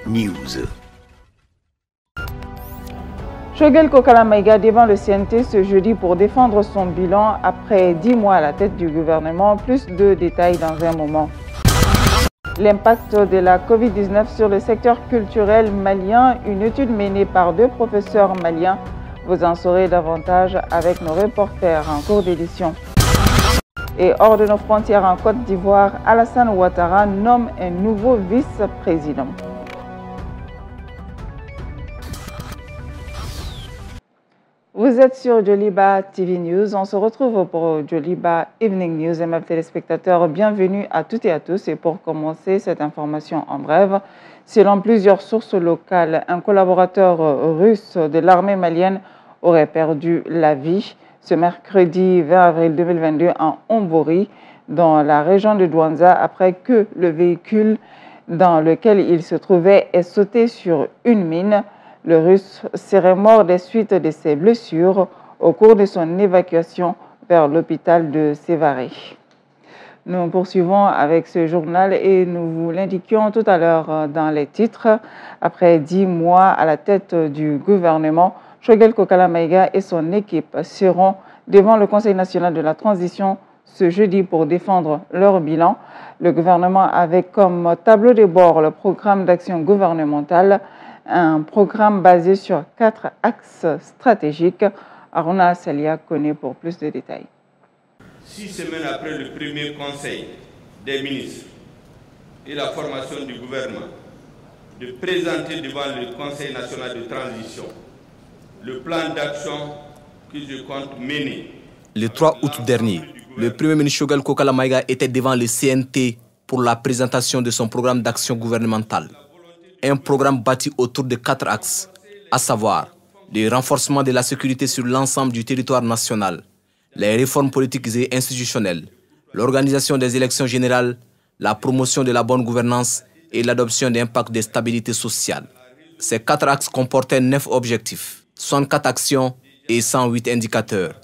News. Choguel Kokala Maïga devant le CNT ce jeudi pour défendre son bilan après 10 mois à la tête du gouvernement. Plus de détails dans un moment. L'impact de la Covid-19 sur le secteur culturel malien, une étude menée par 2 professeurs maliens. Vous en saurez davantage avec nos reporters en cours d'édition. Et hors de nos frontières en Côte d'Ivoire, Alassane Ouattara nomme un nouveau vice-président. Vous êtes sur Joliba TV News. On se retrouve pour Joliba Evening News. Et mes téléspectateurs, bienvenue à toutes et à tous. Et pour commencer cette information en bref, selon plusieurs sources locales, un collaborateur russe de l'armée malienne aurait perdu la vie ce mercredi 20 avril 2022 en Ombori, dans la région de Douanza, après que le véhicule dans lequel il se trouvait ait sauté sur une mine. Le Russe serait mort des suites de ses blessures au cours de son évacuation vers l'hôpital de Sévaré. Nous poursuivons avec ce journal et nous vous l'indiquions tout à l'heure dans les titres. Après 10 mois à la tête du gouvernement, Choguel Kokala Maïga et son équipe seront devant le Conseil national de la transition ce jeudi pour défendre leur bilan. Le gouvernement avait comme tableau de bord le programme d'action gouvernementale, un programme basé sur 4 axes stratégiques. Aruna Salia connaît pour plus de détails. 6 semaines après le premier conseil des ministres et la formation du gouvernement, de présenter devant le Conseil national de transition le plan d'action que je compte mener. Le 3 août dernier, le Premier ministre Choguel Kokala Maïga était devant le CNT pour la présentation de son programme d'action gouvernementale. Un programme bâti autour de 4 axes, à savoir le renforcement de la sécurité sur l'ensemble du territoire national, les réformes politiques et institutionnelles, l'organisation des élections générales, la promotion de la bonne gouvernance et l'adoption d'un pacte de stabilité sociale. Ces 4 axes comportaient 9 objectifs, 64 actions et 108 indicateurs.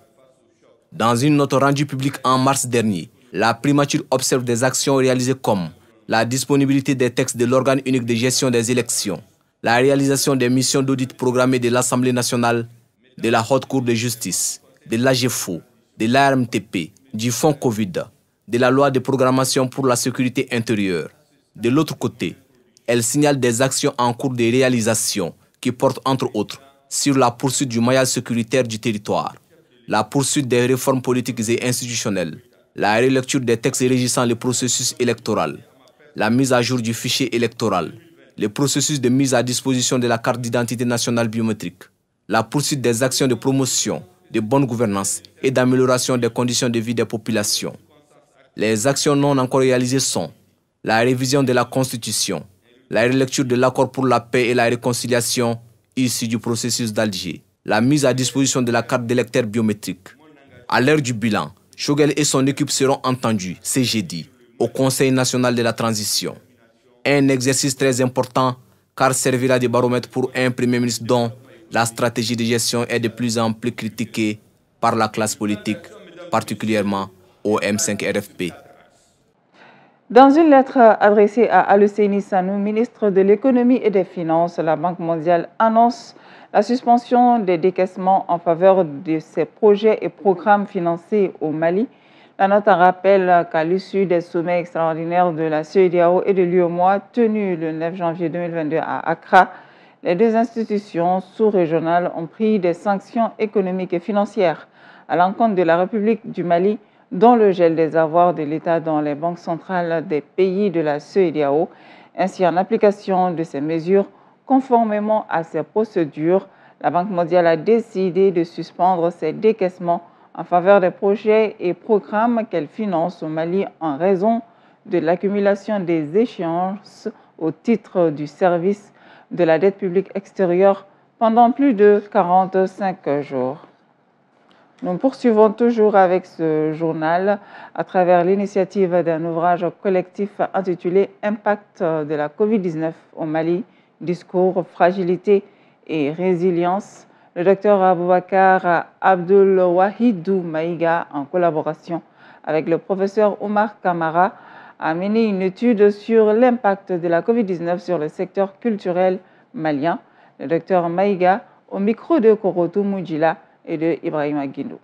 Dans une note rendue publique en mars dernier, la primature observe des actions réalisées comme la disponibilité des textes de l'organe unique de gestion des élections, la réalisation des missions d'audit programmées de l'Assemblée nationale, de la Haute Cour de justice, de l'AGFO, de l'ARMTP, du Fonds Covid, de la loi de programmation pour la sécurité intérieure. De l'autre côté, elle signale des actions en cours de réalisation qui portent entre autres sur la poursuite du maillage sécuritaire du territoire, la poursuite des réformes politiques et institutionnelles, la relecture des textes régissant le processus électoral, la mise à jour du fichier électoral, le processus de mise à disposition de la carte d'identité nationale biométrique, la poursuite des actions de promotion, de bonne gouvernance et d'amélioration des conditions de vie des populations. Les actions non encore réalisées sont la révision de la Constitution, la relecture de l'accord pour la paix et la réconciliation issu du processus d'Alger, la mise à disposition de la carte d'électeur biométrique. À l'heure du bilan, Choguel et son équipe seront entendus ce jeudi au Conseil national de la transition. Un exercice très important car servira de baromètre pour un Premier ministre dont la stratégie de gestion est de plus en plus critiquée par la classe politique, particulièrement au M5-RFP. Dans une lettre adressée à Aluseni Sanou, ministre de l'économie et des finances, la Banque mondiale annonce la suspension des décaissements en faveur de ses projets et programmes financés au Mali. La note rappelle qu'à l'issue des sommets extraordinaires de la CEDEAO et de l'UEMOA tenus le 9 janvier 2022 à Accra, les 2 institutions sous-régionales ont pris des sanctions économiques et financières à l'encontre de la République du Mali, dont le gel des avoirs de l'État dans les banques centrales des pays de la CEDEAO. Ainsi, en application de ces mesures, conformément à ces procédures, la Banque mondiale a décidé de suspendre ses décaissements en faveur des projets et programmes qu'elle finance au Mali en raison de l'accumulation des échéances au titre du service de la dette publique extérieure pendant plus de 45 jours. Nous poursuivons toujours avec ce journal à travers l'initiative d'un ouvrage collectif intitulé « Impact de la Covid-19 au Mali, discours, fragilité et résilience ». Le docteur Aboubakar Abdul Wahidou Maïga, en collaboration avec le professeur Omar Kamara, a mené une étude sur l'impact de la COVID-19 sur le secteur culturel malien. Le docteur Maïga, au micro de Korotou Moudjila et de Ibrahima Guindou.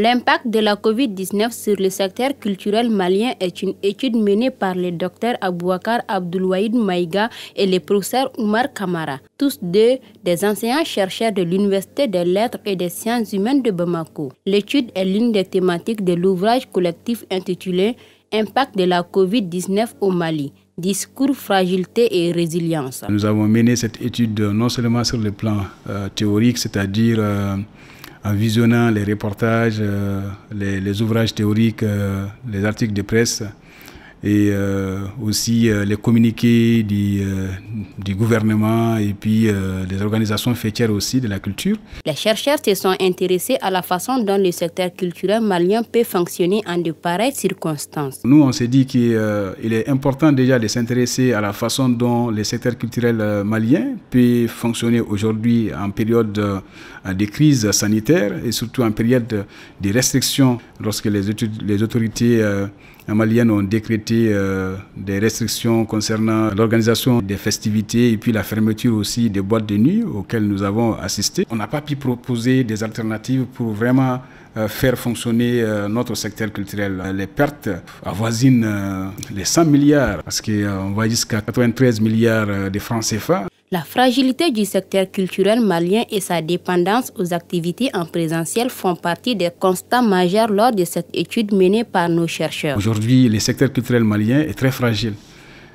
L'impact de la COVID-19 sur le secteur culturel malien est une étude menée par le docteur Abouakar Abdoulwaïd Maïga et le professeur Oumar Kamara, tous deux des enseignants-chercheurs de l'Université des Lettres et des Sciences humaines de Bamako. L'étude est l'une des thématiques de l'ouvrage collectif intitulé « Impact de la COVID-19 au Mali ». Discours, fragilité et résilience. Nous avons mené cette étude non seulement sur le plan théorique, c'est-à-dire en visionnant les reportages, les ouvrages théoriques, les articles de presse et aussi les communiqués du gouvernement et puis des organisations fêtières aussi de la culture. Les chercheurs se sont intéressés à la façon dont le secteur culturel malien peut fonctionner en de pareilles circonstances. Nous, on s'est dit qu'il est important déjà de s'intéresser à la façon dont le secteur culturel malien peut fonctionner aujourd'hui en période de crise sanitaire et surtout en période de restrictions lorsque les autorités maliennes ont décrété des restrictions concernant l'organisation des festivités et puis la fermeture aussi des boîtes de nuit auxquelles nous avons assisté. On n'a pas pu proposer des alternatives pour vraiment faire fonctionner notre secteur culturel. Les pertes avoisinent les 100 milliards parce qu'on va jusqu'à 93 milliards de francs CFA. La fragilité du secteur culturel malien et sa dépendance aux activités en présentiel font partie des constats majeurs lors de cette étude menée par nos chercheurs. Aujourd'hui, le secteur culturel malien est très fragile.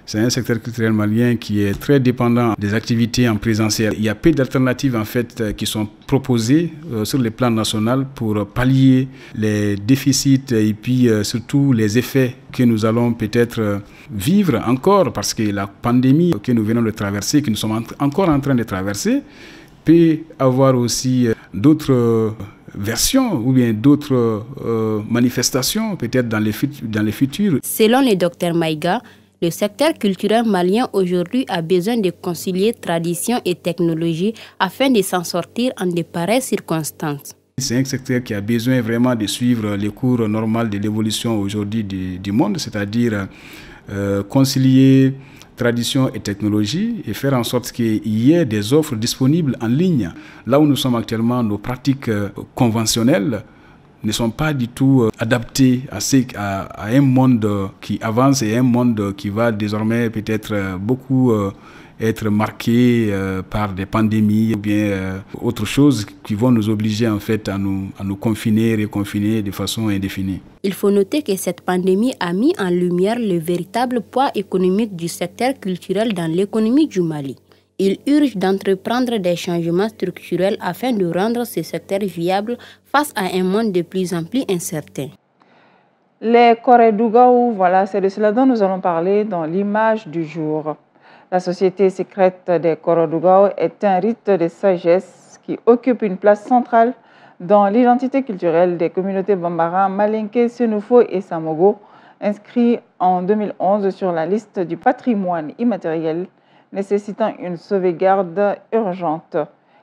C'est un secteur culturel malien qui est très dépendant des activités en présentiel. Il y a peu d'alternatives en fait qui sont proposées sur le plan national pour pallier les déficits et puis surtout les effets que nous allons peut-être vivre encore parce que la pandémie que nous venons de traverser, que nous sommes encore en train de traverser, peut avoir aussi d'autres versions ou bien d'autres manifestations peut-être dans les futurs. Selon le docteur Maïga, le secteur culturel malien aujourd'hui a besoin de concilier tradition et technologie afin de s'en sortir en de pareilles circonstances. C'est un secteur qui a besoin vraiment de suivre les cours normaux de l'évolution aujourd'hui du monde, c'est-à-dire concilier tradition et technologie et faire en sorte qu'il y ait des offres disponibles en ligne. Là où nous sommes actuellement, nos pratiques conventionnelles ne sont pas du tout adaptés à un monde qui avance et un monde qui va désormais peut-être beaucoup être marqué par des pandémies ou bien autre chose qui vont nous obliger en fait à nous confiner, reconfiner de façon indéfinie. Il faut noter que cette pandémie a mis en lumière le véritable poids économique du secteur culturel dans l'économie du Mali. Il urge d'entreprendre des changements structurels afin de rendre ce secteur viable face à un monde de plus en plus incertain. Les Koredougaou, voilà, c'est de cela dont nous allons parler dans l'image du jour. La société secrète des Koredougaou est un rite de sagesse qui occupe une place centrale dans l'identité culturelle des communautés Bambara, Malinké, Sénoufo et Samogo, inscrits en 2011 sur la liste du patrimoine immatériel nécessitant une sauvegarde urgente.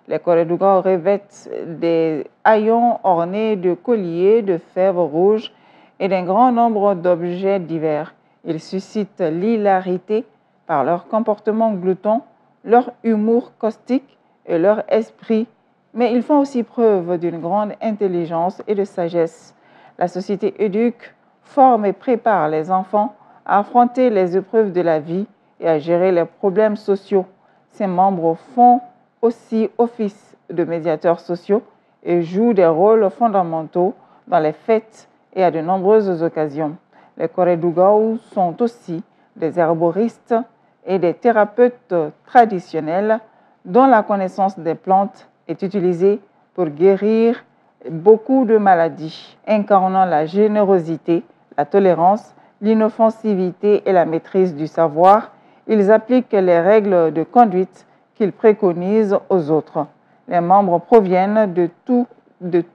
Les Koredougaou revêtent des haillons ornés de colliers, de fèves rouges et d'un grand nombre d'objets divers. Ils suscitent l'hilarité par leur comportement glouton, leur humour caustique et leur esprit, mais ils font aussi preuve d'une grande intelligence et de sagesse. La société éduque, forme et prépare les enfants à affronter les épreuves de la vie et à gérer les problèmes sociaux. Ses membres font aussi office de médiateurs sociaux et jouent des rôles fondamentaux dans les fêtes et à de nombreuses occasions. Les Koredougaou sont aussi des herboristes et des thérapeutes traditionnels dont la connaissance des plantes est utilisée pour guérir beaucoup de maladies, incarnant la générosité, la tolérance, l'inoffensivité et la maîtrise du savoir. Ils appliquent les règles de conduite qu'ils préconisent aux autres. Les membres proviennent de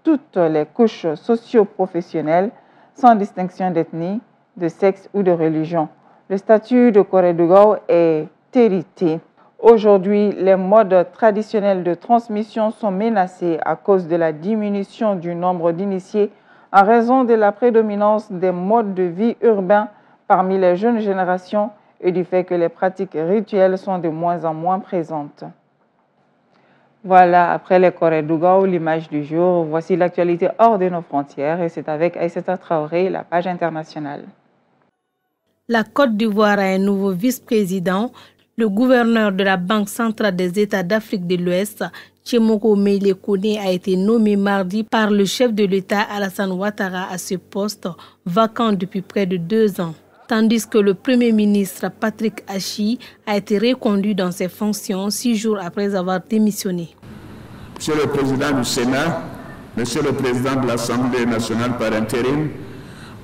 toutes les couches socio-professionnelles, sans distinction d'ethnie, de sexe ou de religion. Le statut de Koredougaou est hérité. Aujourd'hui, les modes traditionnels de transmission sont menacés à cause de la diminution du nombre d'initiés en raison de la prédominance des modes de vie urbains parmi les jeunes générations et du fait que les pratiques rituelles sont de moins en moins présentes. Voilà, après les Corée-Douga, l'image du jour, voici l'actualité hors de nos frontières et c'est avec Aïssata Traoré, la page internationale. La Côte d'Ivoire a un nouveau vice-président. Le gouverneur de la Banque centrale des États d'Afrique de l'Ouest, Tchemoko Meïle Kone, a été nommé mardi par le chef de l'État Alassane Ouattara à ce poste, vacant depuis près de 2 ans. Tandis que le Premier ministre Patrick Achi a été reconduit dans ses fonctions 6 jours après avoir démissionné. Monsieur le Président du Sénat, Monsieur le Président de l'Assemblée nationale par intérim,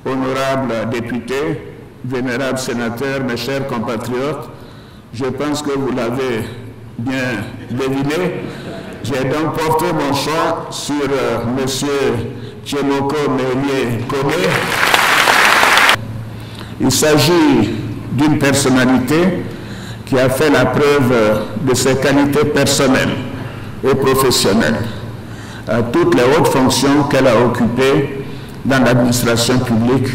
honorables députés, vénérables sénateurs, mes chers compatriotes, je pense que vous l'avez bien deviné. J'ai donc porté mon choix sur Monsieur Tchemoko Meïle Kone. Il s'agit d'une personnalité qui a fait la preuve de ses qualités personnelles et professionnelles à toutes les hautes fonctions qu'elle a occupées dans l'administration publique,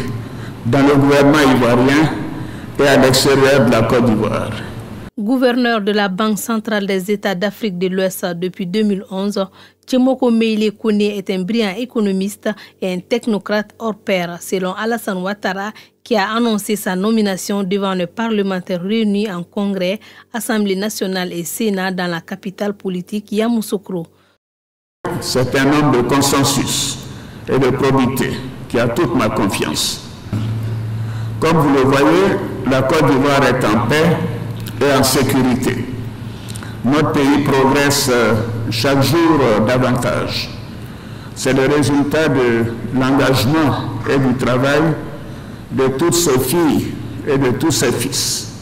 dans le gouvernement ivoirien et à l'extérieur de la Côte d'Ivoire. Gouverneur de la Banque centrale des États d'Afrique de l'Ouest depuis 2011, Tchemoko Meïle Kone est un brillant économiste et un technocrate hors pair, selon Alassane Ouattara, qui a annoncé sa nomination devant les parlementaires réunis en Congrès, Assemblée nationale et Sénat dans la capitale politique Yamoussoukro. C'est un homme de consensus et de probité qui a toute ma confiance. Comme vous le voyez, la Côte d'Ivoire est en paix et en sécurité. Notre pays progresse chaque jour davantage. C'est le résultat de l'engagement et du travail de toutes ses filles et de tous ses fils.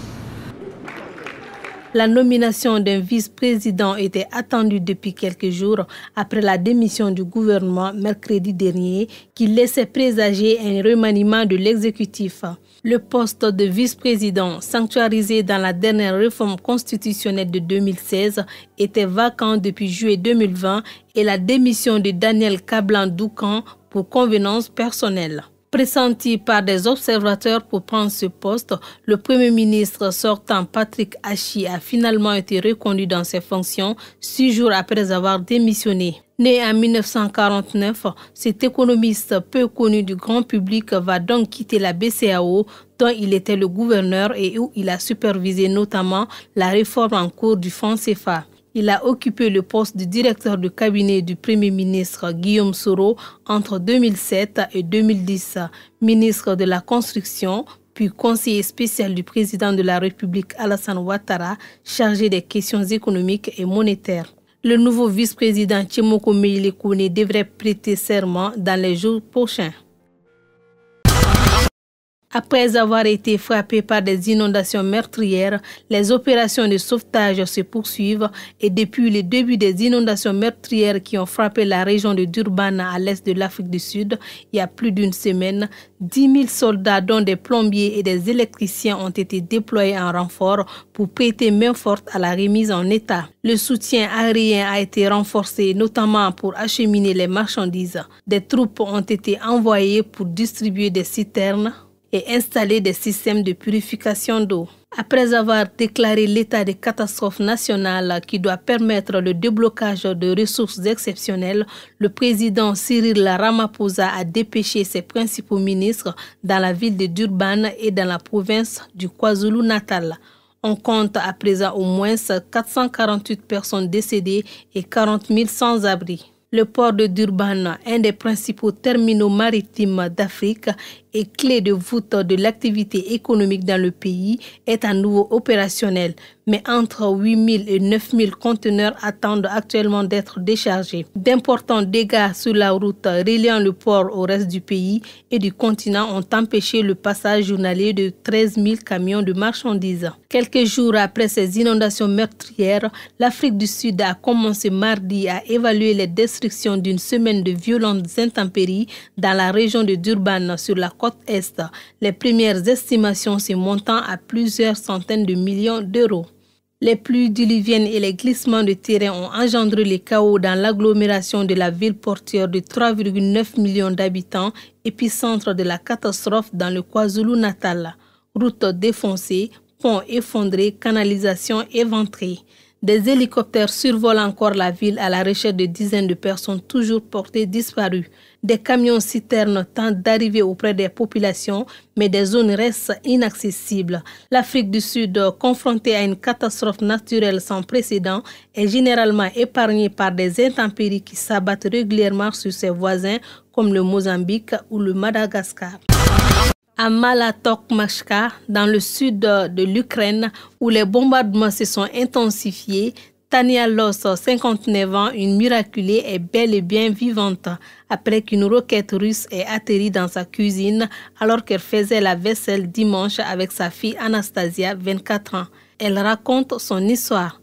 La nomination d'un vice-président était attendue depuis quelques jours après la démission du gouvernement mercredi dernier qui laissait présager un remaniement de l'exécutif. Le poste de vice-président, sanctuarisé dans la dernière réforme constitutionnelle de 2016, était vacant depuis juillet 2020 et la démission de Daniel Kablan-Doukan pour convenance personnelle. Pressenti par des observateurs pour prendre ce poste, le Premier ministre sortant Patrick Achi a finalement été reconduit dans ses fonctions 6 jours après avoir démissionné. Né en 1949, cet économiste peu connu du grand public va donc quitter la BCEAO, dont il était le gouverneur et où il a supervisé notamment la réforme en cours du franc CFA. Il a occupé le poste de directeur de cabinet du Premier ministre Guillaume Soro entre 2007 et 2010, ministre de la Construction, puis conseiller spécial du président de la République Alassane Ouattara, chargé des questions économiques et monétaires. Le nouveau vice-président Tchemoko Meïle Kone devrait prêter serment dans les jours prochains. Après avoir été frappé par des inondations meurtrières, les opérations de sauvetage se poursuivent et depuis le début des inondations meurtrières qui ont frappé la région de Durban à l'est de l'Afrique du Sud, il y a plus d'une semaine, 10 000 soldats dont des plombiers et des électriciens ont été déployés en renfort pour prêter main forte à la remise en état. Le soutien aérien a été renforcé notamment pour acheminer les marchandises. Des troupes ont été envoyées pour distribuer des citernes et installer des systèmes de purification d'eau. Après avoir déclaré l'état de catastrophe nationale qui doit permettre le déblocage de ressources exceptionnelles, le président Cyril Ramaphosa a dépêché ses principaux ministres dans la ville de Durban et dans la province du KwaZulu-Natal. On compte à présent au moins 448 personnes décédées et 40 000 sans-abri. Le port de Durban, un des principaux terminaux maritimes d'Afrique et clé de voûte de l'activité économique dans le pays, est à nouveau opérationnel. Mais entre 8 000 et 9 000 conteneurs attendent actuellement d'être déchargés. D'importants dégâts sur la route reliant le port au reste du pays et du continent ont empêché le passage journalier de 13 000 camions de marchandises. Quelques jours après ces inondations meurtrières, l'Afrique du Sud a commencé mardi à évaluer les destructions d'une semaine de violentes intempéries dans la région de Durban sur la côte Est. Les premières estimations se montant à plusieurs centaines de millions d'euros. Les pluies diluviennes et les glissements de terrain ont engendré les chaos dans l'agglomération de la ville portuaire de 3,9 millions d'habitants, épicentre de la catastrophe dans le KwaZulu-Natal. Routes défoncées, ponts effondrés, canalisations éventrées. Des hélicoptères survolent encore la ville à la recherche de dizaines de personnes toujours portées disparues. Des camions-citernes tentent d'arriver auprès des populations, mais des zones restent inaccessibles. L'Afrique du Sud, confrontée à une catastrophe naturelle sans précédent, est généralement épargnée par des intempéries qui s'abattent régulièrement sur ses voisins, comme le Mozambique ou le Madagascar. À Malatokmachka, dans le sud de l'Ukraine, où les bombardements se sont intensifiés, Tania Loss, 59 ans, une miraculée, est bel et bien vivante après qu'une roquette russe ait atterri dans sa cuisine alors qu'elle faisait la vaisselle dimanche avec sa fille Anastasia, 24 ans. Elle raconte son histoire.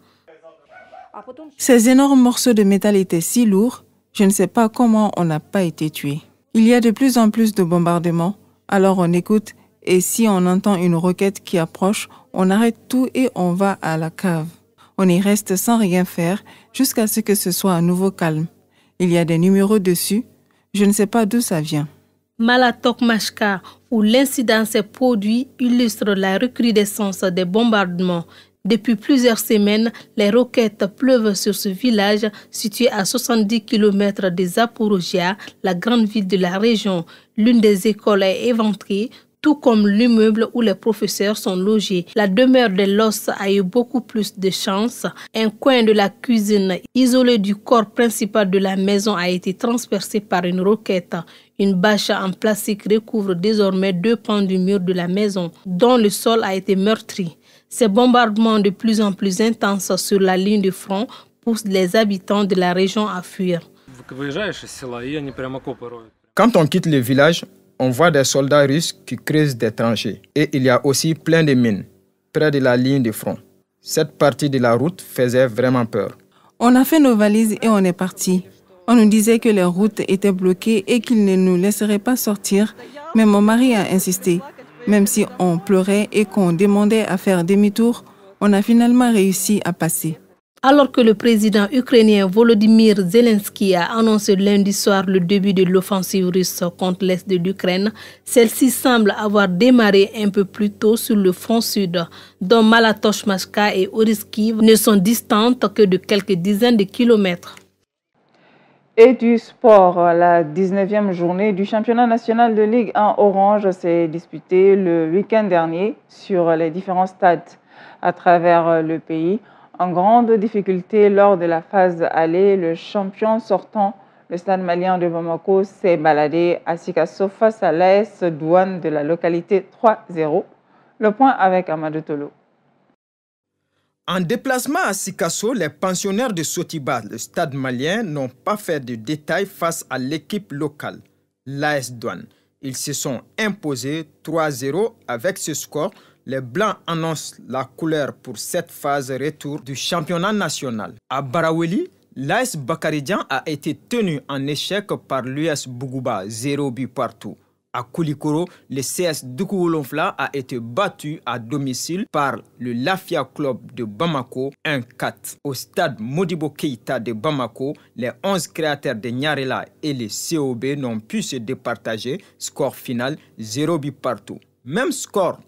Ces énormes morceaux de métal étaient si lourds, je ne sais pas comment on n'a pas été tué. Il y a de plus en plus de bombardements. Alors on écoute et si on entend une roquette qui approche, on arrête tout et on va à la cave. On y reste sans rien faire jusqu'à ce que ce soit à nouveau calme. Il y a des numéros dessus. Je ne sais pas d'où ça vient. Malatokmachka, où l'incident s'est produit, illustre la recrudescence des bombardements. Depuis plusieurs semaines, les roquettes pleuvent sur ce village situé à 70 km de Zaporizhia, la grande ville de la région. L'une des écoles est éventrée, tout comme l'immeuble où les professeurs sont logés. La demeure de Loss a eu beaucoup plus de chance. Un coin de la cuisine isolé du corps principal de la maison a été transpercé par une roquette. Une bâche en plastique recouvre désormais 2 pans du mur de la maison, dont le sol a été meurtri. Ces bombardements de plus en plus intenses sur la ligne de front poussent les habitants de la région à fuir. Quand on quitte le village, on voit des soldats russes qui creusent des tranchées. Et il y a aussi plein de mines près de la ligne de front. Cette partie de la route faisait vraiment peur. On a fait nos valises et on est parti. On nous disait que les routes étaient bloquées et qu'ils ne nous laisseraient pas sortir. Mais mon mari a insisté. Même si on pleurait et qu'on demandait à faire demi-tour, on a finalement réussi à passer. Alors que le président ukrainien Volodymyr Zelensky a annoncé lundi soir le début de l'offensive russe contre l'est de l'Ukraine, celle-ci semble avoir démarré un peu plus tôt sur le front sud, dont Malatokmachka et Oryskiv ne sont distantes que de quelques dizaines de kilomètres. Et du sport, la 19e journée du championnat national de Ligue 1 Orange s'est disputée le week-end dernier sur les différents stades à travers le pays. En grande difficulté lors de la phase aller, le champion sortant, le stade malien de Bamako, s'est baladé à Sikasso face à l'AS Douane de la localité 3-0. Le point avec Amadou Tolo. En déplacement à Sikasso, les pensionnaires de Sotiba, le stade malien, n'ont pas fait de détails face à l'équipe locale, l'AS Douane. Ils se sont imposés 3-0. Avec ce score, les Blancs annoncent la couleur pour cette phase retour du championnat national. À Baraweli, l'AS Bakaridian a été tenu en échec par l'US Bougouba, 0 but partout. À Koulikoro, le CS Doukouolonfla a été battu à domicile par le Lafia Club de Bamako 1-4. Au stade Modibo Keïta de Bamako, les 11 créateurs de Nyarela et les COB n'ont pu se départager. Score final 0 but partout. Même score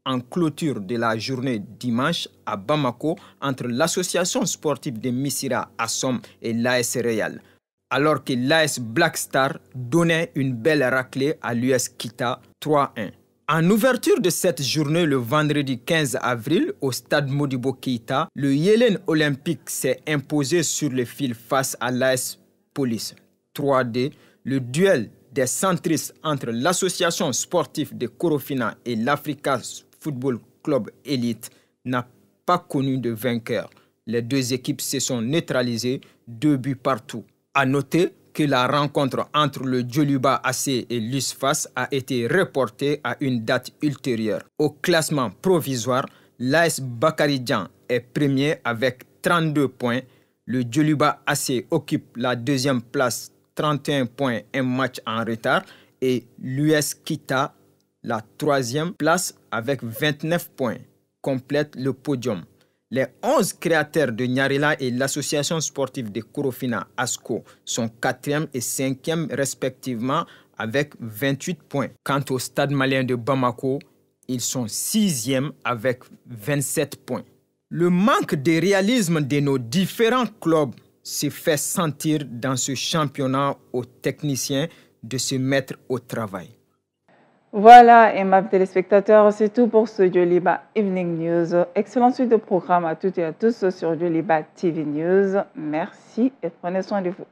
en clôture de la journée dimanche à Bamako entre l'association sportive de Missira Assom et l'AS Real. Alors que l'AS Black Star donnait une belle raclée à l'US Kita 3-1. En ouverture de cette journée le vendredi 15 avril au stade Modibo Keïta, le Yélen Olympique s'est imposé sur le fil face à l'AS Police 3-2. Le duel des centristes entre l'association sportive de Korofina et l'Africa Football Club Elite n'a pas connu de vainqueur. Les deux équipes se sont neutralisées, 2 buts partout. À noter que la rencontre entre le Djoluba AC et l'USFAS a été reportée à une date ultérieure. Au classement provisoire, l'AS Bakaridian est premier avec 32 points. Le Djoluba AC occupe la deuxième place, 31 points, un match en retard. Et l'US Kita, la troisième place avec 29 points, complète le podium. Les 11 créateurs de Nyarela et l'association sportive de Korofina ASCO sont 4e et 5e respectivement avec 28 points. Quant au stade malien de Bamako, Ils sont 6e avec 27 points. Le manque de réalisme de nos différents clubs se fait sentir dans ce championnat aux techniciens de se mettre au travail. Voilà, aimables téléspectateurs, c'est tout pour ce Joliba Evening News. Excellente suite de programme à toutes et à tous sur Joliba TV News. Merci et prenez soin de vous.